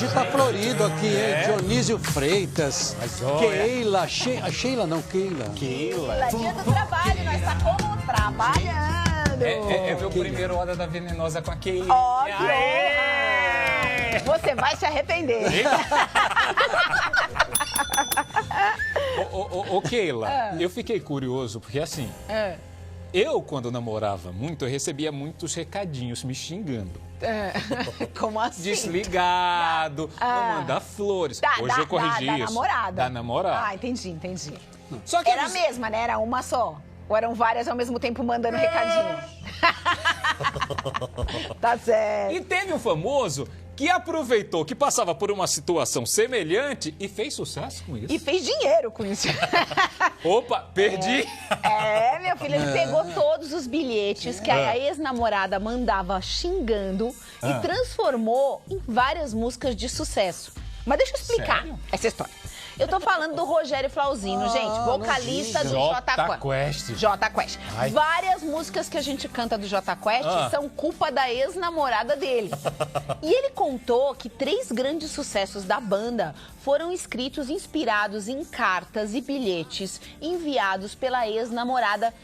Hoje tá florido aqui, hein? Dionísio Freitas, Keila, Sheila não, Keila. Keila, dia do trabalho, nós tá como trabalhando. É meu primeiro Hora da Venenosa com a Keila. Ó, que honra! Você vai se arrepender. Ô, Keila, eu fiquei curioso, porque assim, eu quando namorava muito, eu recebia muitos recadinhos me xingando. Como assim? Desligado, não manda flores. Hoje eu corrigi da isso. namorada. Da namorada. Ah, entendi. Só que Era a mesma, né? Era uma só. Ou eram várias ao mesmo tempo mandando recadinho? Tá certo. E teve um famoso que aproveitou que passava por uma situação semelhante e fez sucesso com isso. E fez dinheiro com isso. Opa, perdi. Meu filho, ele pegou todos os bilhetes que a ex-namorada mandava xingando e transformou em várias músicas de sucesso. Mas deixa eu explicar essa história. Eu tô falando do Rogério Flauzino, gente, vocalista do Jota Quest. Jota Quest. Várias músicas que a gente canta do Jota Quest são culpa da ex-namorada dele. E ele contou que 3 grandes sucessos da banda foram escritos inspirados em cartas e bilhetes enviados pela ex-namorada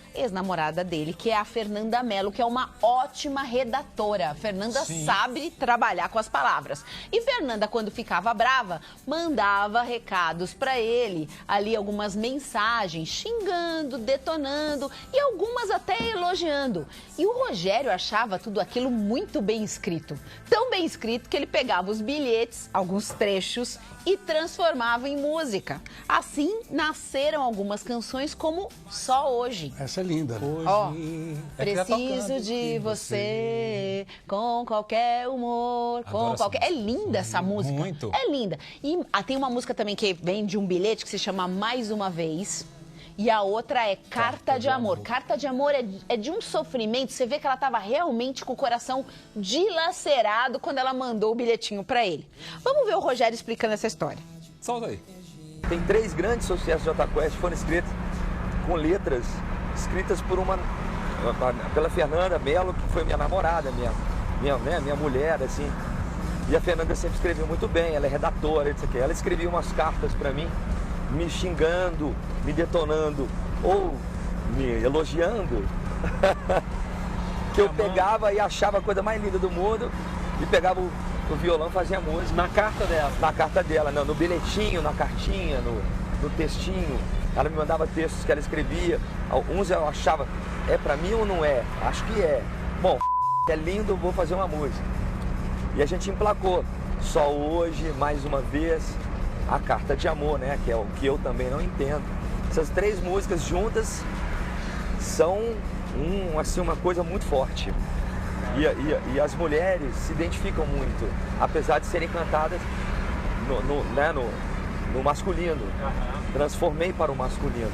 dele, que é a Fernanda Mello, que é uma ótima redatora. A Fernanda sabe trabalhar com as palavras. E Fernanda, quando ficava brava, mandava recados para ele, ali algumas mensagens, xingando, detonando e algumas até elogiando. E o Rogério achava tudo aquilo muito bem escrito. Tão bem escrito que ele pegava os bilhetes, alguns trechos, e transformava em música. Assim, nasceram algumas canções como Só Hoje. Essa é linda. Hoje preciso de você, com qualquer humor, com qualquer... É linda essa música. Muito. É linda. E tem uma música também que vem de um bilhete que se chama Mais Uma Vez. E a outra é Carta de Amor. Carta de Amor é de um sofrimento. Você vê que ela estava realmente com o coração dilacerado quando ela mandou o bilhetinho para ele. Vamos ver o Rogério explicando essa história. Solta aí. Tem 3 grandes sucessos de Jota Quest, foram escritos com letras escritas pela Fernanda Mello, que foi minha namorada, minha mulher, assim. E a Fernanda sempre escreveu muito bem, ela é redatora, etc. Ela escrevia umas cartas para mim, me xingando, me detonando ou me elogiando, que eu pegava e achava a coisa mais linda do mundo e pegava o violão e fazia música. Na carta dela? Na carta dela, no bilhetinho, na cartinha, no textinho. Ela me mandava textos que ela escrevia, uns eu achava, é pra mim ou não é? Acho que é. Bom, é lindo, vou fazer uma música. E a gente emplacou Só Hoje, Mais Uma Vez, a Carta de Amor, né? Que é o que eu também não entendo. Essas 3 músicas juntas são assim, uma coisa muito forte. E as mulheres se identificam muito, apesar de serem cantadas no masculino. Transformei para o masculino.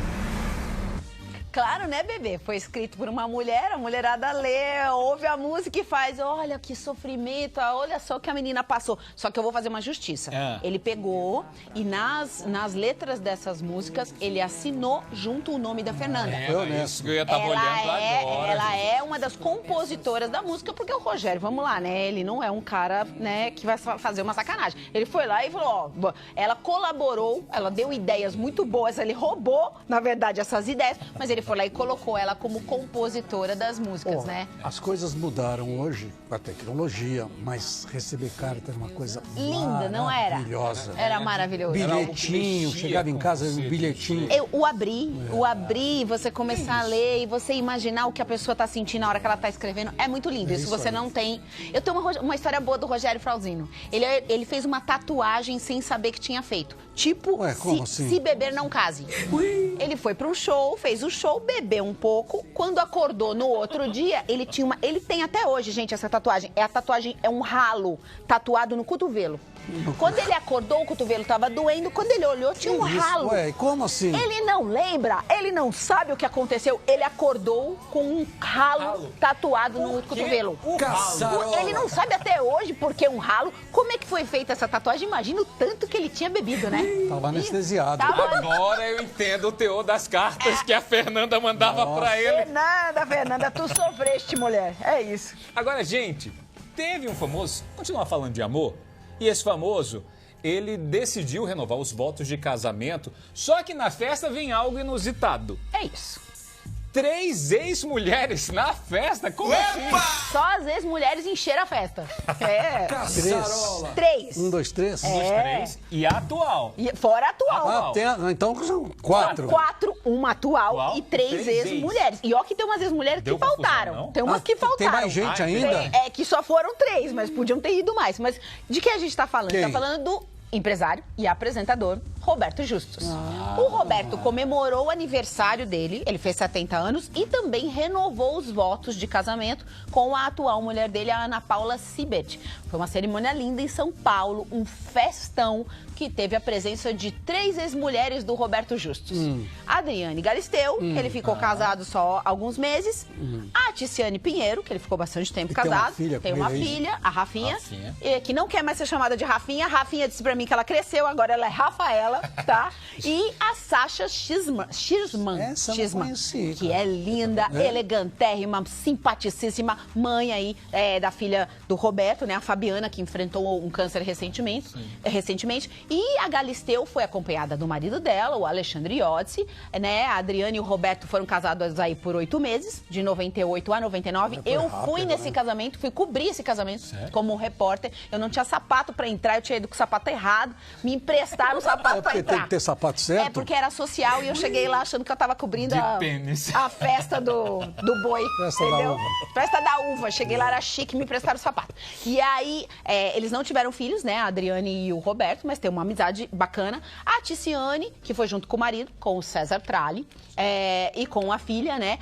Claro, né, bebê? Foi escrito por uma mulher, a mulherada lê, ouve a música e faz, olha que sofrimento, olha só o que a menina passou. Só que eu vou fazer uma justiça. Ele pegou e nas letras dessas músicas, ele assinou junto o nome da Fernanda. Isso que eu ia estar olhando agora. Ela é uma das compositoras da música, porque o Rogério, vamos lá, né? Ele não é um cara, né, que vai fazer uma sacanagem. Ele foi lá e falou, ó, ela colaborou, ela deu ideias muito boas, ele roubou, na verdade, essas ideias, mas ele foi lá e colocou ela como compositora das músicas, né? As coisas mudaram hoje com a tecnologia, mas receber carta era uma coisa linda, não era? Maravilhosa. Era maravilhoso. Bilhetinho, chegava em casa, um bilhetinho. O abrir, você começar a ler e você imaginar o que a pessoa tá sentindo na hora que ela tá escrevendo, é muito lindo. Isso você não tem. Eu tenho uma história boa do Rogério Flauzino. Ele fez uma tatuagem sem saber que tinha feito. Tipo, se beber não case. Ele foi para um show, fez o show, bebeu um pouco. Quando acordou no outro dia, ele tem até hoje, gente, essa tatuagem. A tatuagem é um ralo tatuado no cotovelo. Quando ele acordou, o cotovelo estava doendo. Quando ele olhou, tinha um ralo. Ué, como assim? Ele não lembra, ele não sabe o que aconteceu. Ele acordou com um ralo tatuado no cotovelo. Ele não sabe até hoje por que um ralo. Como é que foi feita essa tatuagem? Imagina o tanto que ele tinha bebido, né? Tava anestesiado. Agora eu entendo o teor das cartas que a Fernanda mandava pra ele. Fernanda, tu sofreste, mulher. É isso. Agora, gente, teve um famoso, continuar falando de amor, E esse famoso, ele decidiu renovar os votos de casamento, só que na festa vem algo inusitado. É isso. 3 ex-mulheres na festa? Como assim? Só as ex-mulheres encheram a festa. É. Caçarola. 3. 1, 2, 3. 3 e a atual. E fora a atual. Então são 4. 4, uma atual e 3 ex-mulheres. E ó que tem umas ex-mulheres que Deu confusão, faltaram. não? Tem umas que faltaram. Tem mais gente ainda? É que só foram 3, mas podiam ter ido mais. Mas de que a gente tá falando? Quem? Tá falando do empresário e apresentador Roberto Justus. O Roberto comemorou o aniversário dele, ele fez 70 anos, e também renovou os votos de casamento com a atual mulher dele, a Ana Paula Sibert. Foi uma cerimônia linda em São Paulo, um festão que teve a presença de 3 ex-mulheres do Roberto Justus. Adriane Galisteu, ele ficou casado só há alguns meses. A Ticiane Pinheiro, que ele ficou bastante tempo casado. Tem uma filha, a Rafinha, que não quer mais ser chamada de Rafinha. A Rafinha disse pra mim que ela cresceu, agora ela é Rafaela, tá? E a Sasha Schizman, Essa eu não conheci, que é linda, elegantérrima, simpaticíssima, mãe aí da filha do Roberto, né? A Fabiana, que enfrentou um câncer recentemente. E a Galisteu foi acompanhada do marido dela, o Alexandre Iotzi, né? A Adriane e o Roberto foram casados aí por 8 meses, de 98 a 99. Eu fui nesse casamento, fui cobrir esse casamento como repórter. Eu não tinha sapato pra entrar, eu tinha ido com o sapato errado. Me emprestaram o sapato pra entrar. Tem que ter sapato certo? É porque era social e eu cheguei lá achando que eu tava cobrindo a festa do boi. Festa da uva. Festa da uva. Cheguei lá, era chique, me emprestaram o sapato. E aí, eles não tiveram filhos, né? A Adriane e o Roberto, mas tem uma amizade bacana. A Ticiane, que foi junto com o marido, com o César Tralli, e com a filha, né?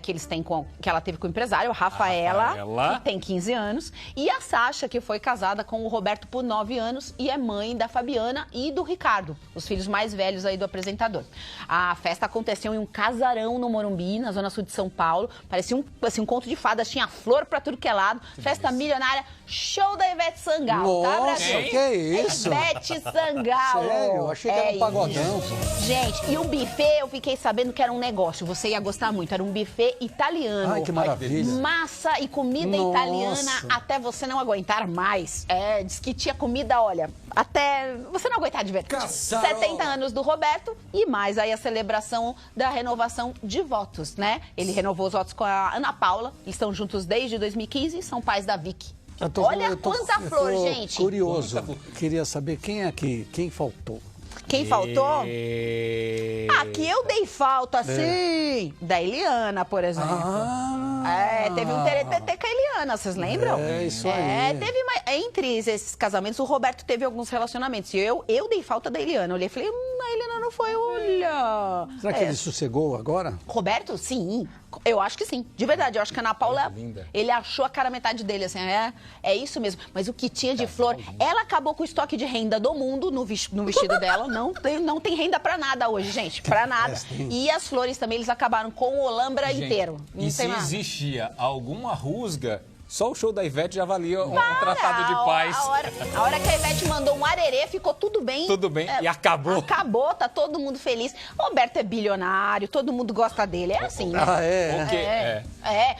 Que eles têm que ela teve com o empresário, a Rafaela, que tem 15 anos. E a Sasha, que foi casada com o Roberto por 9 anos e é mãe da Fabiana e do Ricardo, os filhos mais velhos aí do apresentador. A festa aconteceu em um casarão no Morumbi, na zona sul de São Paulo. Parecia um conto de fadas, tinha flor pra tudo que é lado. Festa milionária, show da Ivete Sangalo, tá, Brasil? Que isso? Ivete Sangalo. Sério? Eu achei que era um pagodão. Gente, e o buffet, eu fiquei sabendo que era um negócio, você ia gostar muito, era um buffet italiano. Ai, que maravilha. Massa e comida italiana até você não aguentar mais. Diz que tinha comida, olha, até você não aguentar de ver. 70 anos do Roberto e mais aí a celebração da renovação de votos, né? Ele renovou os votos com a Ana Paula, eles estão juntos desde 2015 e são pais da Vicky. Olha quanta flor, gente. Curioso. Queria saber quem faltou. Quem faltou? Que eu dei falta, sim. Da Eliana, por exemplo. Teve um TTT com a Eliana, vocês lembram? É, isso aí. Entre esses casamentos, o Roberto teve alguns relacionamentos. E eu dei falta da Eliana. Eu olhei e falei, a Eliana não foi, olha. Será que ele sossegou agora? Roberto, sim. Eu acho que sim. De verdade, eu acho que a Ana Paula, ele achou a cara metade dele, assim, é isso mesmo. Mas o que tinha de flor, ela acabou com o estoque de renda do mundo no vestido dela. Não tem renda pra nada hoje, gente. Pra nada. E as flores também, eles acabaram com o Olambra inteiro. Não e se nada. Existia alguma rusga, só o show da Ivete já valia um tratado de paz. A hora que a Ivete mandou um arerê, ficou tudo bem. Tudo bem, e acabou. Acabou, tá todo mundo feliz. Roberto é bilionário, todo mundo gosta dele. É assim, né?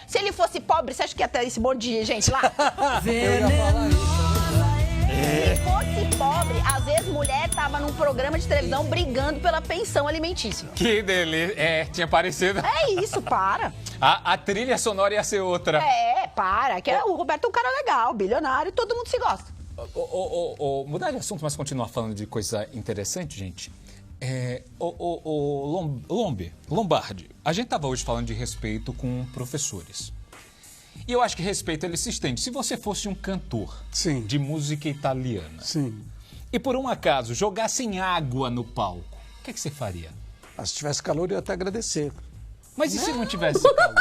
Se ele fosse pobre, você acha que ia ter esse monte de gente lá? Eu ia falar isso. Se fosse pobre, às vezes mulher tava num programa de televisão brigando pela pensão alimentícia. Que delícia. Tinha parecido. É isso, para. A trilha sonora ia ser outra. Para. Que o Roberto é um cara legal, bilionário, todo mundo se gosta. Mudar de assunto, mas continuar falando de coisa interessante, gente. Lombardi, a gente tava hoje falando de respeito com professores. E eu acho que respeito ele se estende. Se você fosse um cantor de música italiana e por um acaso jogassem água no palco, o que você faria? Se tivesse calor, eu ia até agradecer. Mas e se não tivesse calor?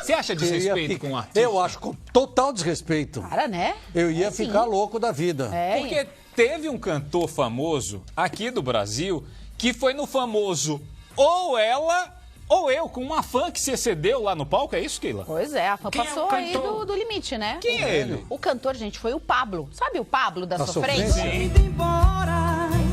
Você acha desrespeito com o artista? Eu acho com total desrespeito. Para, né? Eu ia ficar louco da vida. Porque teve um cantor famoso aqui do Brasil que foi no famoso ou ela ou eu, com uma fã que se excedeu lá no palco, é isso, Keila? Pois é, a fã passou aí do limite, né? Quem é ele? O cantor, gente, foi o Pablo. Sabe o Pablo da Sofrência? Sim. Esse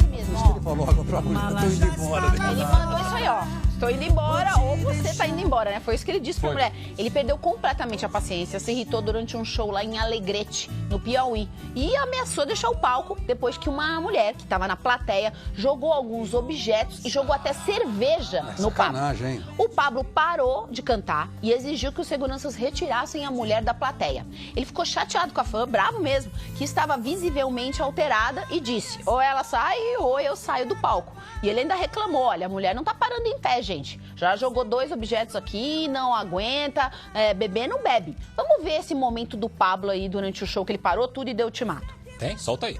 mesmo, ó. Ele falou água pra mulher, tô indo embora. Ele mandou isso aí, ó. estou indo embora ou você tá indo embora, né? Foi isso que ele disse pra mulher. Ele perdeu completamente a paciência, se irritou durante um show lá em Alegrete, no Piauí, e ameaçou deixar o palco depois que uma mulher que estava na plateia jogou alguns objetos e jogou até cerveja no Pablo. Hein? O Pablo parou de cantar e exigiu que os seguranças retirassem a mulher da plateia. Ele ficou chateado com a fã, bravo mesmo, que estava visivelmente alterada e disse: ou ela sai ou eu saio do palco. E ele ainda reclamou: olha, a mulher não tá parando em pé, gente. Já jogou 2 objetos aqui, não aguenta, beber não bebe. Vamos ver esse momento do Pablo aí durante o show, que ele parou tudo e deu ultimato. Tem? Solta aí.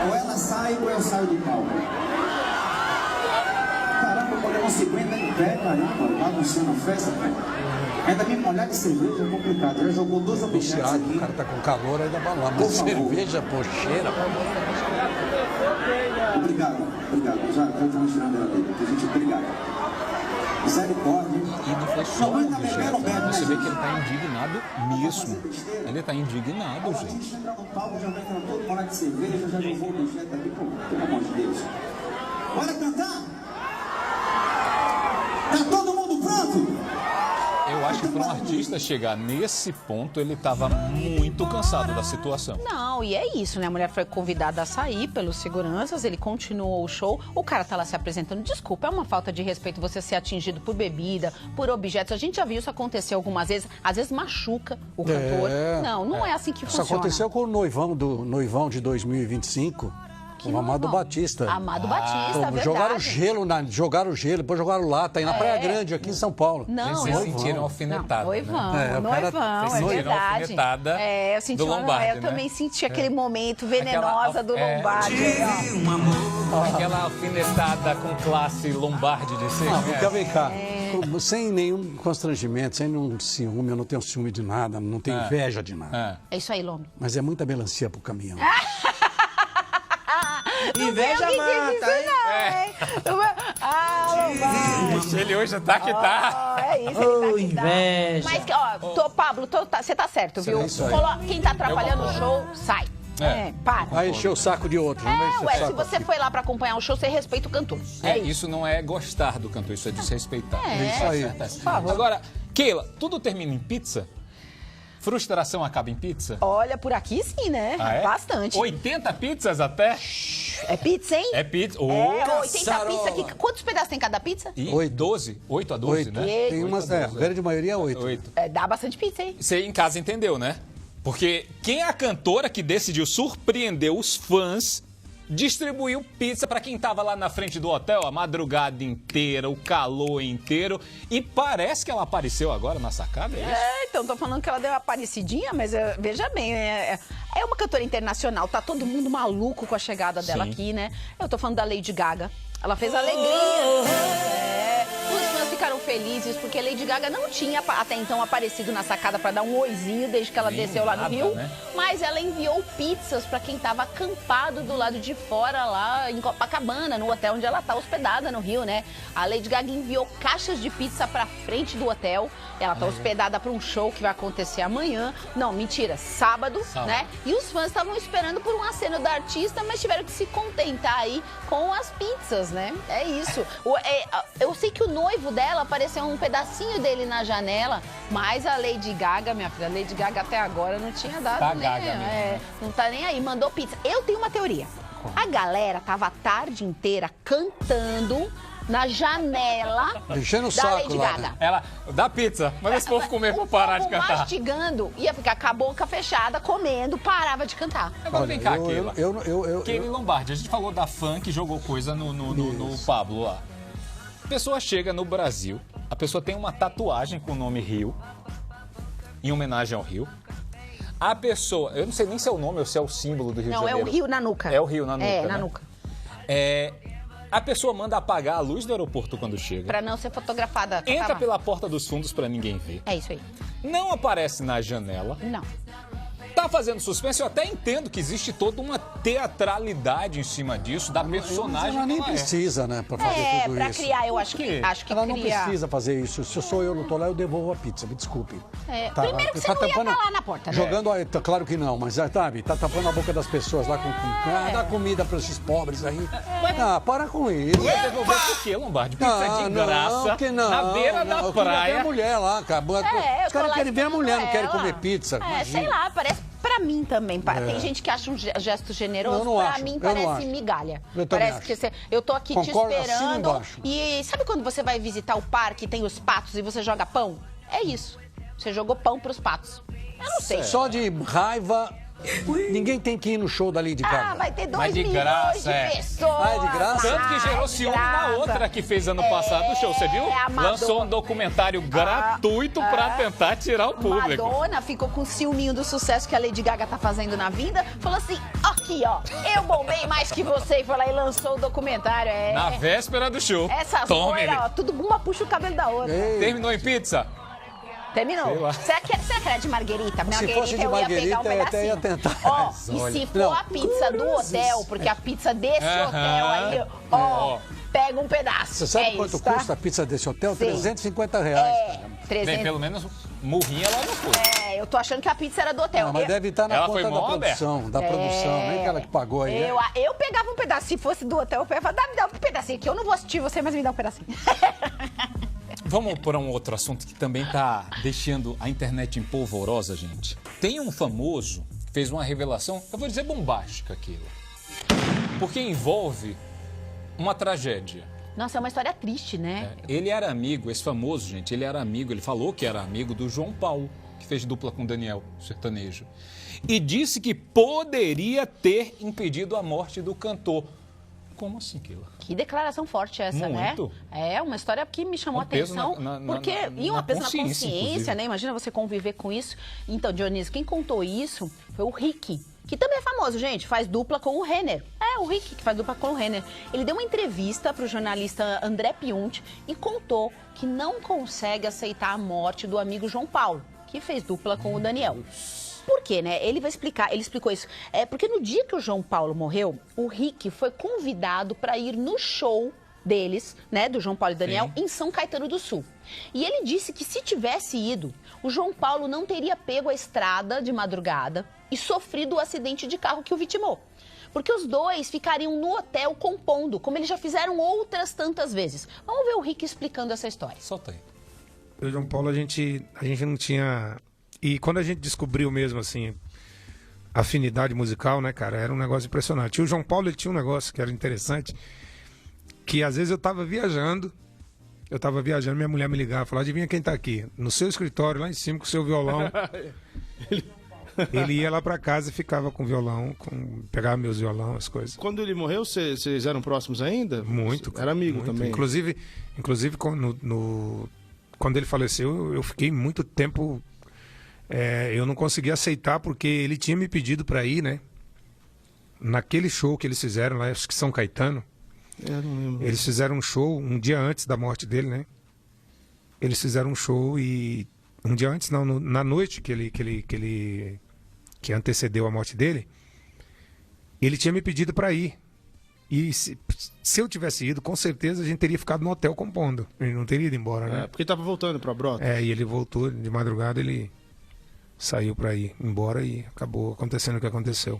Ou ela sai ou eu saio do palco. Caramba, o programa 50 em pé, caramba, bagunçando a festa, cara. Ainda me molhar de cerveja é complicado. Já jogou 2 objetos aqui. O cara tá com calor, ainda vai lá. Mas cerveja, pocheira. Obrigado. Já estamos tirando ela dele. Gente, obrigado. Misericórdia. E não foi só um objeto. Você vê que ele tá indignado mesmo. Ele tá indignado, gente. A gente entra no palco, já vai entrando todo molhado de cerveja, já jogou o objeto aqui, pelo amor de Deus. Bora cantar? Tá todo mundo pronto? Eu acho que para um artista chegar nesse ponto, ele estava muito cansado da situação. Não, e é isso, né? A mulher foi convidada a sair pelos seguranças, ele continuou o show, o cara tá lá se apresentando. Desculpa, é uma falta de respeito você ser atingido por bebida, por objetos. A gente já viu isso acontecer algumas vezes, às vezes machuca o cantor. Não é assim que funciona. Isso aconteceu com o noivão de 2025. O Amado Batista. Amado Batista, verdade. Jogaram gelo, depois jogaram lata aí na Praia Grande, aqui em São Paulo. Não, vocês sentiram alfinetada. Noivão, né? é verdade. Alfinetada eu senti do Lombardi, eu também senti aquele momento venenosa do Lombardi. Aquela alfinetada com classe Lombardi de ser. Vem cá. Sem nenhum constrangimento, sem nenhum ciúme, eu não tenho ciúme de nada, não tenho inveja de nada. É isso aí, Lombi. Mas é muita melancia pro caminhão. Inveja mata, hein? Ele hoje tá que tá. É isso, ele tá que inveja. Mas, Pablo, você tá certo, viu? Quem tá atrapalhando o show, sai. Para. Vai encher o saco de outro. Se você foi lá pra acompanhar o show, você respeita o cantor. Isso não é gostar do cantor, isso é desrespeitar. Isso aí. Por favor. Agora, Keila, tudo termina em pizza? Frustração acaba em pizza? Olha, por aqui sim, né? Bastante. 80 pizzas até? É pizza, hein? É pizza. 80 pizza aqui. Quantos pedaços tem cada pizza? 12. 8 a 12, né? Tem umas, a grande maioria é 8. Dá bastante pizza, hein? Você em casa entendeu, né? Porque quem é a cantora que decidiu surpreender os fãs distribuiu pizza para quem tava lá na frente do hotel a madrugada inteira, o calor inteiro. E parece que ela apareceu agora na sacada, é isso? Então tô falando que ela deu uma aparecidinha, mas veja bem, é uma cantora internacional, tá todo mundo maluco com a chegada dela aqui, né? Eu tô falando da Lady Gaga. Ela fez alegria. Os fãs ficaram felizes porque Lady Gaga não tinha até então aparecido na sacada para dar um oizinho desde que ela desceu lá no Rio. Né? Mas ela enviou pizzas para quem estava acampado do lado de fora lá em Copacabana, no hotel onde ela tá hospedada no Rio, né? A Lady Gaga enviou caixas de pizza para frente do hotel. Ela tá hospedada para um show que vai acontecer amanhã. Não, mentira, sábado, né? E os fãs estavam esperando por um aceno da artista, mas tiveram que se contentar aí com as pizzas, né? É isso. Eu sei que o noivo dela apareceu um pedacinho dele na janela, mas a Lady Gaga, minha filha, a Lady Gaga até agora não tinha dado não tá nem aí, mandou pizza. Eu tenho uma teoria. A galera tava a tarde inteira cantando na janela da Lady Gaga. Ela dá pizza, mas esse povo comer pra parar de cantar. Mastigando, ia ficar com a boca fechada, comendo, parava de cantar. Agora vem cá, Keila. Keila Lombardi, a gente falou da fã que jogou coisa no Pablo lá. A pessoa chega no Brasil, a pessoa tem uma tatuagem com o nome Rio, em homenagem ao Rio. A pessoa, eu não sei nem se é o nome ou se é o símbolo do Rio de Janeiro. Não, é o Rio na nuca. É o Rio na nuca, na nuca. A pessoa manda apagar a luz do aeroporto quando chega. Pra não ser fotografada. Entra pela porta dos fundos pra ninguém ver. É isso aí. Não aparece na janela. Não. Tá fazendo suspense, eu até entendo que existe toda uma teatralidade em cima disso, da personagem. Ela nem precisa, né, pra fazer tudo pra isso. criar, eu acho que Ela não precisa fazer isso. Se eu sou eu, não tô lá, eu devolvo a pizza, me desculpe. Primeiro que você não ia estar lá na porta, né? Jogando, claro que não, mas sabe, tá tapando a boca das pessoas lá dá comida pra esses pobres aí. Para com isso. Não ia devolver por quê, Lombardi? Pizza de graça, na beira da praia. Tem a mulher lá, cara. Os caras querem ver a mulher, não querem comer pizza. Sei lá, parece pra mim também. Tem gente que acha um gesto generoso, pra mim parece migalha. Parece que eu tô aqui te esperando. E sabe quando você vai visitar o parque e tem os patos e você joga pão? É isso. Você jogou pão pros patos. Eu não sei. Só de raiva. Ninguém tem que ir no show da Lady Gaga. Vai ter 2 milhões de pessoas. É de graça? Tanto que gerou ciúme na outra que fez ano passado o show, você viu? Lançou um documentário gratuito pra tentar tirar o público. Madonna ficou com ciúminho do sucesso que a Lady Gaga tá fazendo na vida. Falou assim, aqui ó, eu bombei mais que você. E foi lá e lançou o documentário. Na véspera do show. Essas loiras, ó, tudo uma puxa o cabelo da outra. Terminou em pizza? Terminou. Será que era de marguerita? Se fosse de marguerita, eu até ia tentar. Ó, e se for a pizza do hotel, porque a pizza desse hotel aí, ó, pega um pedaço. Você sabe quanto custa a pizza desse hotel? Sim. R$350. Bem, pelo menos murrinha lá não foi. Eu tô achando que a pizza era do hotel. Não, mas deve estar na conta da produção. Nem aquela que pagou aí. Eu pegava um pedaço. Se fosse do hotel, eu pegava, me dá um pedacinho aqui. Eu não vou assistir você, mas me dá um pedacinho. Vamos para um outro assunto que também está deixando a internet em polvorosa, gente. Tem um famoso que fez uma revelação, eu vou dizer bombástica aquilo, porque envolve uma tragédia. Nossa, é uma história triste, né? Ele era amigo, esse famoso, gente, ele falou que era amigo do João Paulo, que fez dupla com o Daniel, sertanejo. E disse que poderia ter impedido a morte do cantor. Como assim, Keila? Que declaração forte essa, Muito. né? É uma história que me chamou a atenção. E um peso na consciência, né? Imagina você conviver com isso. Então, Dionísio, quem contou isso foi o Rick, que também é famoso, gente, faz dupla com o Renner. O Rick que faz dupla com o Renner. Ele deu uma entrevista para o jornalista André Piunti e contou que não consegue aceitar a morte do amigo João Paulo, que fez dupla com o Daniel. Por quê, né? Ele explicou isso. Porque no dia que o João Paulo morreu, o Rick foi convidado para ir no show deles, né, do João Paulo e Daniel, em São Caetano do Sul. E ele disse que se tivesse ido, o João Paulo não teria pego a estrada de madrugada e sofrido o acidente de carro que o vitimou. Porque os dois ficariam no hotel compondo, como eles já fizeram outras tantas vezes. Vamos ver o Rick explicando essa história. Solta aí. O João Paulo, a gente não tinha... E quando a gente descobriu mesmo, assim, afinidade musical, né, cara, era um negócio impressionante. E o João Paulo, ele tinha um negócio que era interessante, que às vezes eu tava viajando, minha mulher me ligava, falava, adivinha quem tá aqui? No seu escritório, lá em cima, com o seu violão. Ele ia lá pra casa e ficava com o violão, pegava meus violão, as coisas. Quando ele morreu, vocês eram próximos ainda? Muito. Era amigo muito. também? Inclusive quando ele faleceu, eu fiquei muito tempo... eu não consegui aceitar porque ele tinha me pedido para ir, né? Naquele show que eles fizeram lá, acho que São Caetano. Eu não lembro. Eles fizeram um show um dia antes da morte dele, né? Eles fizeram um show e um dia antes, não, na noite que antecedeu a morte dele, ele tinha me pedido para ir. E se eu tivesse ido, com certeza a gente teria ficado no hotel compondo. Ele não teria ido embora, né? Porque tava voltando para Brotas. E ele voltou de madrugada, ele saiu para ir embora e acabou acontecendo o que aconteceu.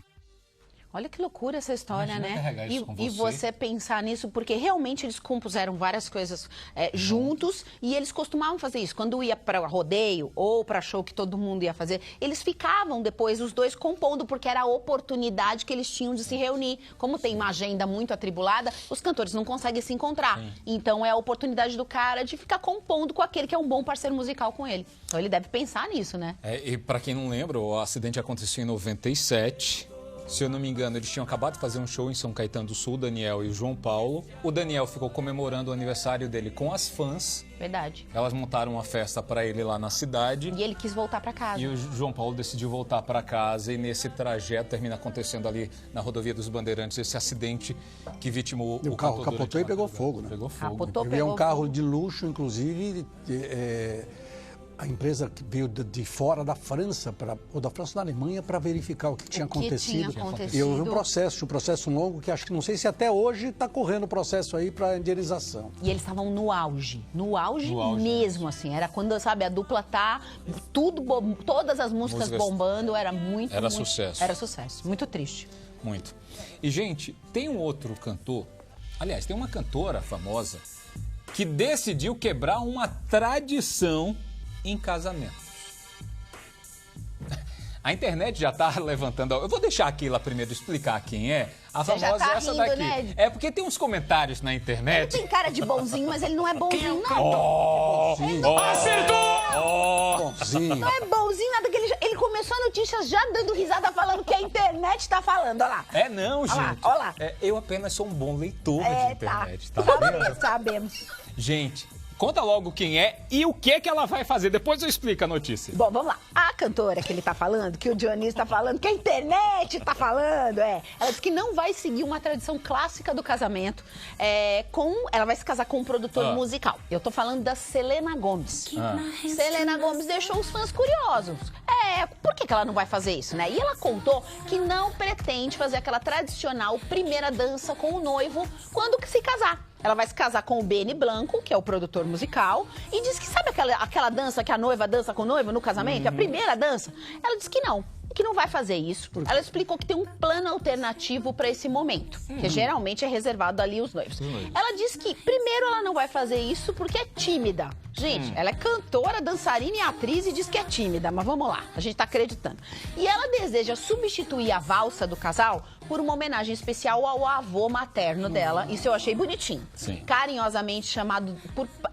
Olha que loucura essa história, né? E você pensar nisso, porque realmente eles compuseram várias coisas juntos e eles costumavam fazer isso. Quando ia para rodeio ou para show que todo mundo ia fazer, eles ficavam depois os dois compondo, porque era a oportunidade que eles tinham de se reunir. Como tem uma agenda muito atribulada, os cantores não conseguem se encontrar. Sim. Então é a oportunidade do cara de ficar compondo com aquele que é um bom parceiro musical com ele. Então ele deve pensar nisso, né? E para quem não lembra, o acidente aconteceu em 97. Se eu não me engano, eles tinham acabado de fazer um show em São Caetano do Sul, o Daniel e o João Paulo. O Daniel ficou comemorando o aniversário dele com as fãs. Verdade. Elas montaram uma festa para ele lá na cidade. E ele quis voltar para casa. E o João Paulo decidiu voltar para casa e nesse trajeto termina acontecendo ali na rodovia dos Bandeirantes esse acidente que vitimou o carro capotou e pegou fogo, né? Pegou fogo. Capotou, é um carro de luxo, inclusive... a empresa que veio de fora da França, ou da França ou da Alemanha, para verificar o que tinha acontecido. E houve um processo longo, que acho que não sei se até hoje está correndo o processo aí para indenização. E eles estavam no auge mesmo, assim. Era quando, sabe, a dupla tá, todas as músicas bombando, era muito... Era sucesso. Era sucesso, muito triste. Muito. E, gente, tem um outro cantor, aliás, tem uma cantora famosa que decidiu quebrar uma tradição em casamento. A internet já tá levantando... Eu vou deixar a Keila primeiro explicar quem é. A Você famosa já tá é essa rindo, daqui. né? É porque tem uns comentários na internet... Ele tem cara de bonzinho, mas ele não é bonzinho, não. Acertou! Bonzinho. Não é bonzinho, nada que ele começou a notícia já dando risada, falando que a internet tá falando, olha lá. É não, gente. Olha lá. Eu apenas sou um bom leitor de internet, tá vendo? Sabemos. Gente, conta logo quem é e o que ela vai fazer. Depois eu explico a notícia. Bom, vamos lá. A cantora que ele tá falando, que o Dionísio tá falando, que a internet tá falando, ela disse que não vai seguir uma tradição clássica do casamento. Ela vai se casar com um produtor musical. Eu tô falando da Selena Gomez. Selena Gomez deixou os fãs curiosos. Por que ela não vai fazer isso, né? E ela contou que não pretende fazer aquela tradicional primeira dança com o noivo quando se casar. Ela vai se casar com o Benny Blanco, que é o produtor musical, e diz que sabe aquela dança que a noiva dança com o noivo no casamento? A primeira dança? Ela disse que não vai fazer isso. Ela explicou que tem um plano alternativo para esse momento, que geralmente é reservado ali os noivos. Ela disse que, primeiro, ela não vai fazer isso porque é tímida. Gente, ela é cantora, dançarina e atriz e diz que é tímida, mas vamos lá, a gente tá acreditando. E ela deseja substituir a valsa do casal por uma homenagem especial ao avô materno dela. Isso eu achei bonitinho. Sim. Carinhosamente chamado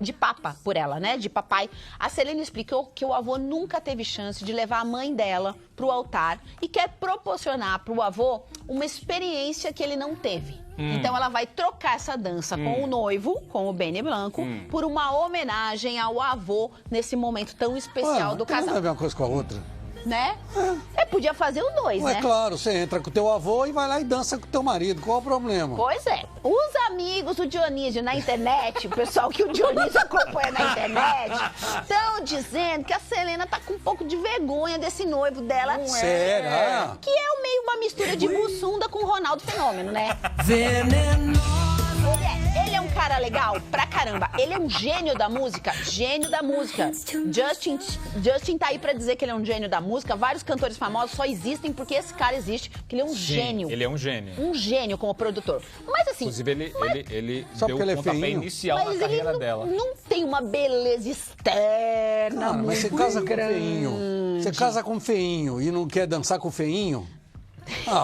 de papa por ela, né? De papai. A Selena explicou que o avô nunca teve chance de levar a mãe dela pro altar e quer proporcionar pro avô uma experiência que ele não teve. Então ela vai trocar essa dança com o noivo, com o Benny Blanco, por uma homenagem ao avô nesse momento tão especial do casal. Não vai ver uma coisa com a outra. Né? Podia fazer os dois, né? É claro, você entra com o teu avô e vai lá e dança com o teu marido. Qual o problema? Pois é. Os amigos do Dionísio na internet, o pessoal que o Dionísio acompanha na internet, estão dizendo que a Selena tá com um pouco de vergonha desse noivo dela. Sério? Que é meio uma mistura de Bussunda com o Ronaldo Fenômeno, né? Ele é um cara legal pra caramba. Ele é um gênio da música. Gênio da música. Justin tá aí pra dizer que ele é um gênio da música. Vários cantores famosos só existem porque esse cara existe. Porque ele é um gênio. Ele é um gênio. Um gênio como produtor. Mas assim... Inclusive, ele só deu porque o pontapé inicial na carreira dela. Não tem uma beleza externa muito mas você casa grande. com feinho. Você casa com feinho e não quer dançar com feinho?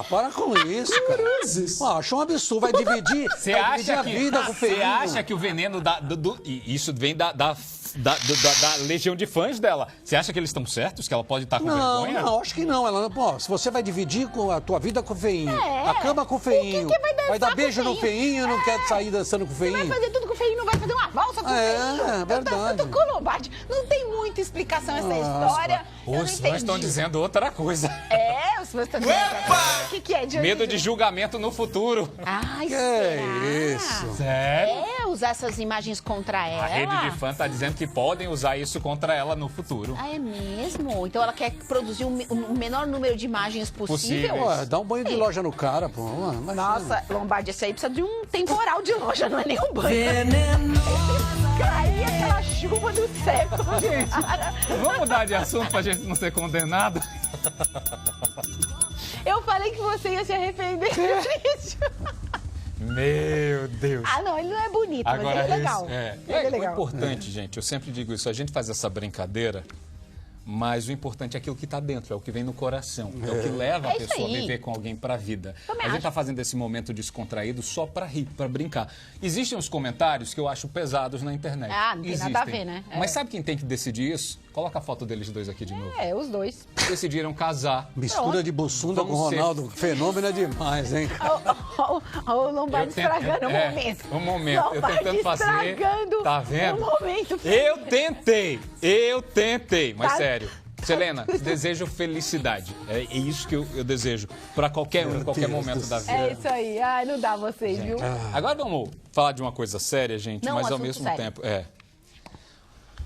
Para com isso, cara. Acho um absurdo. Vai dividir, a vida com o feinho. Você acha que o veneno isso vem da legião de fãs dela? Você acha que eles estão certos? Que ela pode estar com vergonha? Não, acho que não. Se você vai dividir a tua vida com o feinho, a cama com o feinho, vai dar beijo no feinho e não quer sair dançando com o feinho. Vai fazer tudo com o feinho, não vai fazer uma valsa com o feinho. É verdade. Lombardi. Não tem muita explicação essa história. Os fãs estão dizendo outra coisa. Os fãs estão dizendo outra coisa. O que é, Dionísio? Medo de julgamento no futuro. Ai, isso? Sério? Usar essas imagens contra ela. A rede de fã tá dizendo que podem usar isso contra ela no futuro. É mesmo? Então ela quer produzir o menor número de imagens possível? Dá um banho de loja no cara, pô. Nossa, Lombardi, esse aí precisa de um temporal de loja, não é nem um banho. Cair aquela chuva do século. Gente, vamos mudar de assunto pra gente não ser condenado? Eu falei que você ia se arrepender disso. Meu Deus. Não, ele não é bonito, agora, mas ele é legal. Ele é legal. O importante, gente, eu sempre digo isso, a gente faz essa brincadeira, mas o importante é aquilo que está dentro, é o que vem no coração, é o que leva a pessoa a viver com alguém para a vida. A gente está fazendo esse momento descontraído só para rir, para brincar. Existem uns comentários que eu acho pesados na internet. Não tem nada a ver, né? Mas sabe quem tem que decidir isso? Coloca a foto deles dois aqui de novo. Os dois. Decidiram casar. Mistura de Bussunda com Ronaldo. Fenômeno é demais, hein? O Lombardi estragando o momento. Um momento. Eu tentando fazer. Tá vendo? Momento. Eu tentei. Mas sério. Selena, desejo felicidade. É isso que eu desejo para qualquer um, em qualquer momento da vida. É isso aí. Não dá vocês, viu? Agora vamos falar de uma coisa séria, gente, mas ao mesmo tempo.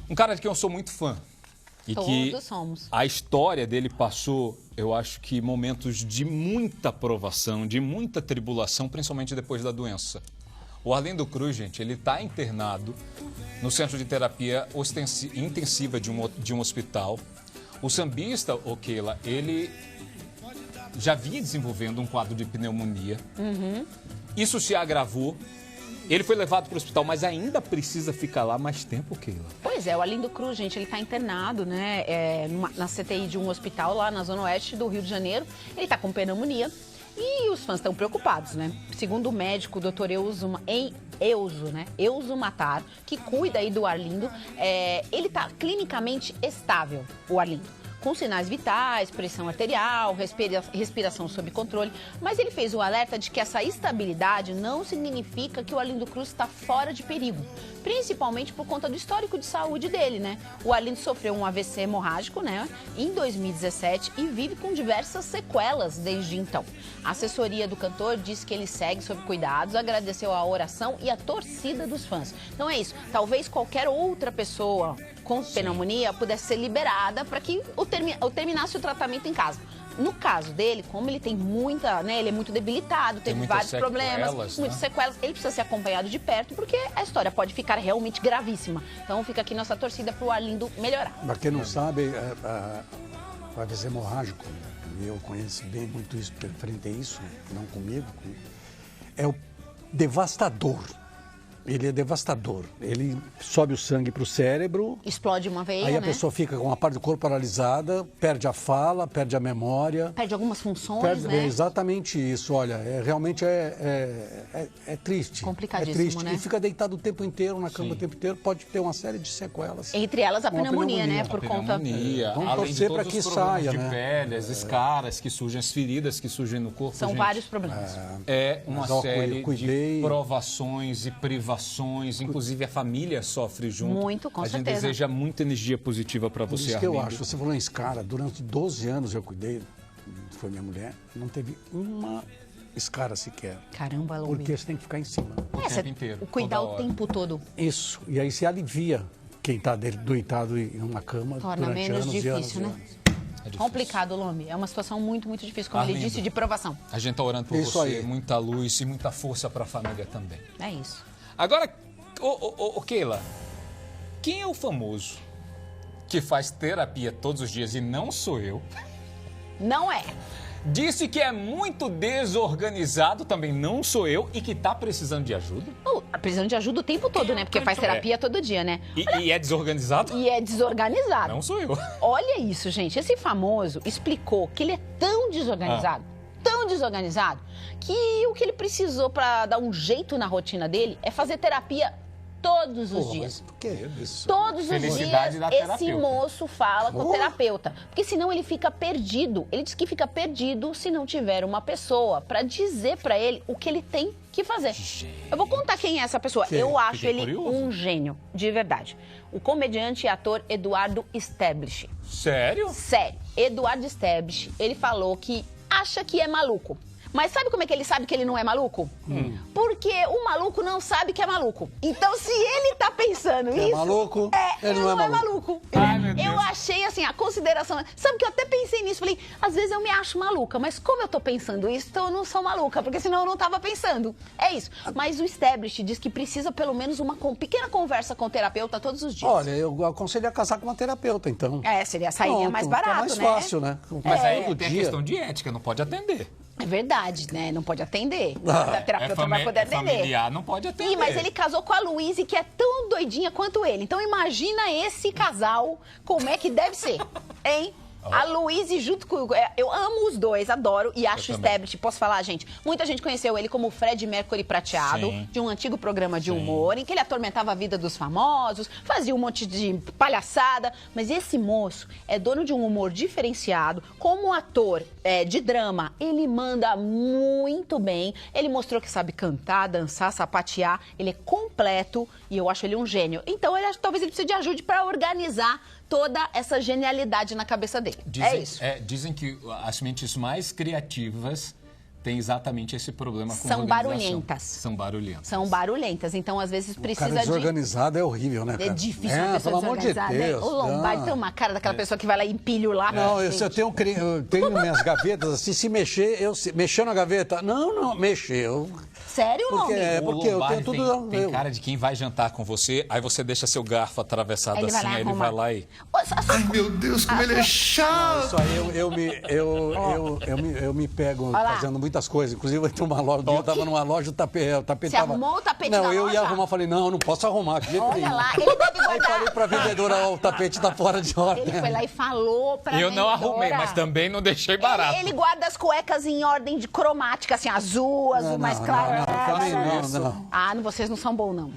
Um cara de quem eu sou muito fã. E todos que somos. A história dele passou, eu acho que momentos de muita provação, de muita tribulação, principalmente depois da doença. O Arlindo Cruz, gente, ele está internado no centro de terapia intensiva de um hospital. O sambista, o Keila, ele já vinha desenvolvendo um quadro de pneumonia. Isso se agravou. Ele foi levado para o hospital, mas ainda precisa ficar lá mais tempo, Keila. Pois é, o Arlindo Cruz, gente, ele está internado, né, na CTI de um hospital lá na zona oeste do Rio de Janeiro. Ele está com pneumonia e os fãs estão preocupados, né? Segundo o médico, o doutor Euso Matar, que cuida aí do Arlindo, ele está clinicamente estável, o Arlindo, com sinais vitais, pressão arterial, respiração sob controle, mas ele fez o alerta de que essa estabilidade não significa que o Arlindo Cruz está fora de perigo, principalmente por conta do histórico de saúde dele, né? O Arlindo sofreu um AVC hemorrágico, né, em 2017 e vive com diversas sequelas desde então. A assessoria do cantor disse que ele segue sob cuidados, agradeceu a oração e a torcida dos fãs. Então é isso, talvez qualquer outra pessoa com pneumonia pudesse ser liberada para que terminasse o tratamento em casa. No caso dele, como ele tem muita, né, ele é muito debilitado, teve vários problemas, muitas sequelas, ele precisa ser acompanhado de perto, porque a história pode ficar realmente gravíssima. Então fica aqui nossa torcida para o Arlindo melhorar. Para quem não sabe, o AVC hemorrágico, eu conheço bem muito isso, frente a isso, não comigo, é o devastador. Ele é devastador. Ele sobe o sangue para o cérebro. Explode uma veia, aí a pessoa fica com uma parte do corpo paralisada, perde a fala, perde a memória. Perde algumas funções, né? É exatamente isso. Olha, realmente triste. Complicadíssimo, é triste. né? E fica deitado o tempo inteiro, na cama o tempo inteiro, pode ter uma série de sequelas. Entre elas a pneumonia, né? Por conta... Vamos torcer para que saia, de né? pele, as escaras que surgem, as feridas que surgem no corpo. São vários problemas. É uma série de provações e privações, inclusive a família sofre junto. Muito, com certeza. A gente deseja muita energia positiva para você, Por isso que eu acho, você falou em escara, durante 12 anos eu cuidei, foi minha mulher, não teve uma escara sequer. Caramba, Lombi. Porque você tem que ficar em cima. O tempo inteiro. Cuidar o tempo todo. Isso, e aí se alivia quem está deitado em uma cama torna durante menos anos difícil, e né? anos. É complicado, Lombi. É uma situação muito, muito difícil, como ele disse, de provação. A gente está orando por isso você, aí. muita luz e muita força para a família também. É isso. Agora, Keila, quem é o famoso que faz terapia todos os dias e não sou eu? Não é. Disse que é muito desorganizado, também não sou eu, e que tá precisando de ajuda? Precisando de ajuda o tempo todo, né? Porque faz terapia todo dia, né? E é desorganizado? E é desorganizado. Não sou eu. Olha isso, gente. Esse famoso explicou que ele é tão desorganizado, que o que ele precisou para dar um jeito na rotina dele é fazer terapia todos os dias. Por que isso? Todos os dias esse moço fala com o terapeuta. Porque senão ele fica perdido. Ele diz que fica perdido se não tiver uma pessoa para dizer para ele o que ele tem que fazer. Eu vou contar quem é essa pessoa. Eu acho ele um gênio, de verdade. O comediante e ator Eduardo Stablish. Sério? Sério. Eduardo Stablish, ele falou que acha que é maluco. Mas sabe como é que ele sabe que ele não é maluco? Porque o maluco não sabe que é maluco. Então, se ele tá pensando isso... maluco, ele não é maluco. Ai, meu Deus. Eu achei, assim, a consideração... Sabe que eu até pensei nisso? Falei, às vezes eu me acho maluca, mas como eu tô pensando isso, então eu não sou maluca, porque senão eu não tava pensando. É isso. Mas o Stablish diz que precisa pelo menos uma pequena conversa com o terapeuta todos os dias. Olha, eu aconselho a casar com uma terapeuta, então. Sairia mais barato, mais fácil, né? Mas aí tem a questão de ética, não pode atender. É verdade, né? Não pode atender. A terapeuta vai poder atender. Familiar, não pode atender. Mas ele casou com a Luíse, que é tão doidinha quanto ele. Então imagina esse casal, como é que deve ser, hein? A Luíse junto com... Eu amo os dois, adoro e acho o Stablish. Posso falar, gente? Muita gente conheceu ele como Fred Mercury prateado, de um antigo programa de humor, em que ele atormentava a vida dos famosos, fazia um monte de palhaçada. Mas esse moço é dono de um humor diferenciado. Como ator de drama, ele manda muito bem. Ele mostrou que sabe cantar, dançar, sapatear. Ele é completo e eu acho ele um gênio. Então, talvez ele precise de ajuda para organizar toda essa genialidade na cabeça dele. É isso. Dizem que as mentes mais criativas tem exatamente esse problema com São organização. barulhentas. São barulhentas. São barulhentas, então às vezes precisa cara desorganizado é horrível, né, cara? É difícil uma pessoa pelo amor de desorganizada. Deus. O Lombardi tem uma cara daquela pessoa que vai lá e empilha o lápis. Não, eu tenho minhas gavetas assim, se mexer, mexeu na gaveta. Não, mexeu. Sério, porque, homem? porque eu tenho tudo... Tem cara de quem vai jantar com você, aí você deixa seu garfo atravessado Ele vai assim, lá aí ele arrumar. vai lá e... Ai, meu Deus, como ele é chato! Isso aí eu me pego Olha lá. fazendo muitas coisas. Inclusive, eu tava numa loja, o tapete Você tava... arrumou o tapete Não, na eu ia loja? arrumar, falei, não posso arrumar. De jeito Olha nenhum. lá, ele deve Aí guardar. falei pra vendedora, ó, o tapete tá fora de ordem. Ele foi lá e falou pra Eu não vendedora. arrumei, mas também não deixei barato. Ele guarda as cuecas em ordem de cromática, assim, azul mais claro. Não. Ah, vocês não são bons, não.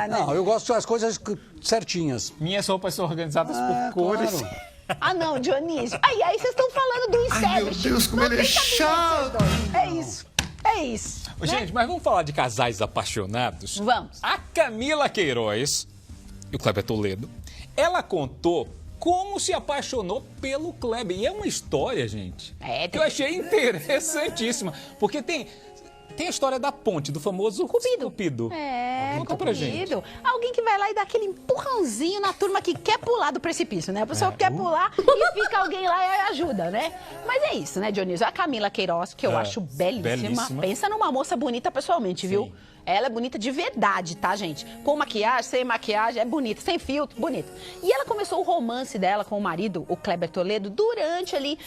Não, eu gosto das coisas certinhas. Minhas roupas são organizadas por cores. Claro. Ah, não, Dionísio. Aí vocês estão falando do Ai, meu Deus, como ele é chato! É isso. Gente, mas vamos falar de casais apaixonados? Vamos. A Camila Queiroz e o Kleber Toledo, ela contou como se apaixonou pelo Kleber. E é uma história, gente, que eu achei interessantíssima. Porque tem a história da ponte, do famoso Cupido. Conta pra gente. Alguém que vai lá e dá aquele empurrãozinho na turma que quer pular do precipício, né? A pessoa quer pular e fica alguém lá e ajuda, né? Mas é isso, né, Dionísio? A Camila Queiroz, que eu acho belíssima. Pensa numa moça bonita pessoalmente, viu? Ela é bonita de verdade, tá, gente? Com maquiagem, sem maquiagem, é bonita. Sem filtro, bonita. E ela começou o romance dela com o marido, o Kleber Toledo, durante ali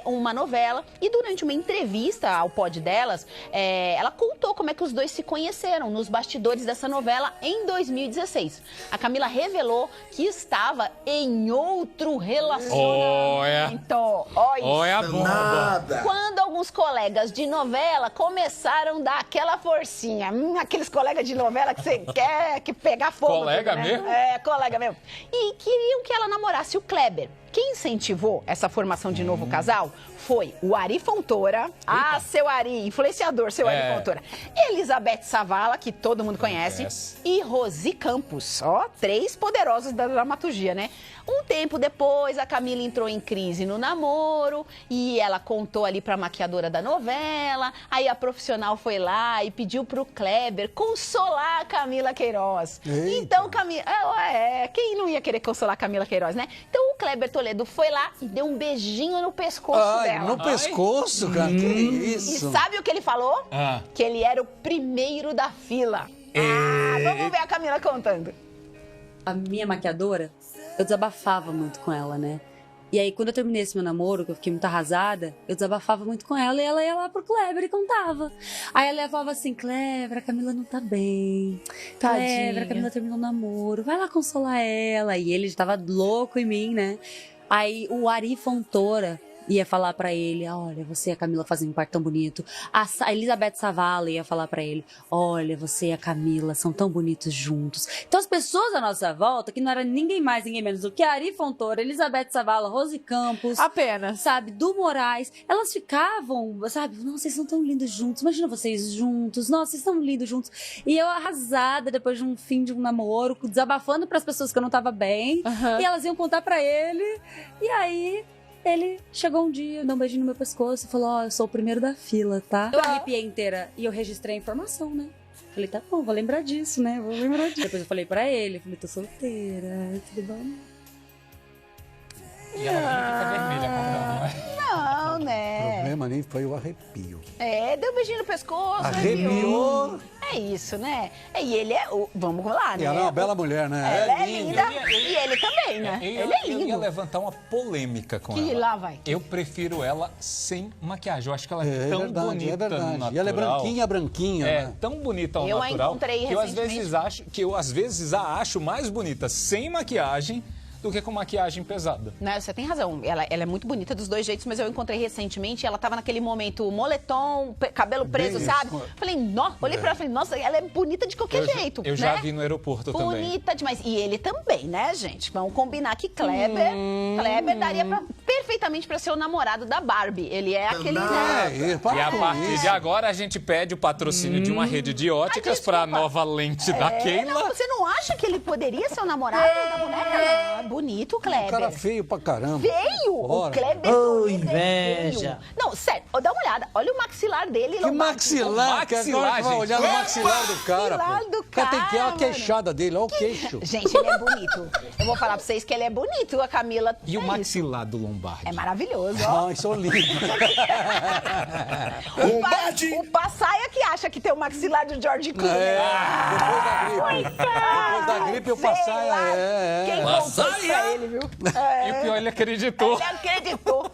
uma novela. E durante uma entrevista ao pod delas, ela contou como é que os dois se conheceram nos bastidores dessa novela em 2016. A Camila revelou que estava em outro relacionamento. Olha a bomba. Quando alguns colegas de novela começaram a dar aquela forcinha, aqueles colegas de novela que você quer pegar fogo. Colega tudo, né? mesmo? Colega mesmo. E queriam que ela namorasse o Kleber. Quem incentivou essa formação de novo casal foi o Ari Fontoura. Ah, seu Ari, influenciador, seu Ari Fontoura. Elizabeth Savala, que todo mundo conhece. E Rosi Campos. Ó, 3 poderosos da dramaturgia, né? Um tempo depois, a Camila entrou em crise no namoro e ela contou ali pra maquiadora da novela. Aí a profissional foi lá e pediu pro Kleber consolar a Camila Queiroz. Eita. Então, quem não ia querer consolar a Camila Queiroz, né? Então, o Kleber Toledo foi lá e deu um beijinho no pescoço dela. No pescoço, cara? Que isso? E sabe o que ele falou? Que ele era o primeiro da fila. Vamos ver a Camila contando. A minha maquiadora, eu desabafava muito com ela, né? E aí, quando eu terminei esse meu namoro, que eu fiquei muito arrasada, eu desabafava muito com ela e ela ia lá pro Kleber e contava. Aí ela levava assim, Kleber, a Camila não tá bem. Kleber, a Camila terminou o namoro, vai lá consolar ela. E ele estava louco em mim, né? Aí o Ari Fontoura ia falar pra ele, olha, você e a Camila fazem um par tão bonito. A Elizabeth Savala ia falar pra ele, olha, você e a Camila são tão bonitos juntos. Então as pessoas à nossa volta, que não era ninguém mais, ninguém menos do que Ari Fontoura, Elizabeth Savala, Rosi Campos, apenas, sabe, Du Moraes, elas ficavam, sabe, nossa, vocês são tão lindos juntos, imagina vocês juntos, nossa, vocês são lindos juntos. E eu arrasada depois de um fim de um namoro, desabafando pras pessoas que eu não tava bem, e elas iam contar pra ele, e aí ele chegou um dia, deu um beijinho no meu pescoço e falou, eu sou o primeiro da fila, tá? Eu arrepiei inteira e eu registrei a informação, né? Falei, tá bom, vou lembrar disso, né? Vou lembrar disso. Depois eu falei pra ele, falei, tô solteira, tudo bom? E ela fica vermelha quando não é? Não, né? O problema nem foi o arrepio. Deu um beijinho no pescoço. Arrepiou. É isso, né? E ele vamos lá, né? E ela é uma bela mulher, né? Ela é linda. E ele também, né? Ele é lindo. Eu ia levantar uma polêmica com ela. Que lá vai. Eu prefiro ela sem maquiagem. Eu acho que ela é tão bonita é verdade. no natural. E ela é branquinha, né? Tão bonita ao natural. Eu a encontrei recentemente. Eu às vezes a acho mais bonita sem maquiagem do que com maquiagem pesada. Não, você tem razão. Ela é muito bonita dos dois jeitos, mas eu encontrei recentemente, ela tava naquele momento moletom, cabelo preso, sabe? Falei, nossa, olhei pra ela e falei, nossa, ela é bonita de qualquer jeito. Eu já vi no aeroporto também. Bonita demais. E ele também, né, gente? Vamos combinar que Kleber daria perfeitamente pra ser o namorado da Barbie. Ele é aquele... E a partir de agora a gente pede o patrocínio de uma rede de óticas pra nova lente da Keila. Não, você não acha que ele poderia ser o namorado da boneca? Não, bonito, Kleber. Um cara feio pra caramba. Feio? O Kleber Oh, Toledo inveja. é feio. Não, sério, dá uma olhada. Olha o maxilar dele. Que maxilar, cara. Agora vai olhar no maxilar do cara. Maxilar do cara, Tem que olhar a mano. queixada dele, olha o queixo. Gente, ele é bonito. Eu vou falar pra vocês que ele é bonito, a Camila. E o maxilar do Lombardi? É maravilhoso, ó. Ai, sou lindo. O Passaia que acha que tem o maxilar do George Clooney. Depois da gripe eu passar. Quem contou isso pra ele, viu? E o pior, ele acreditou. Ele acreditou.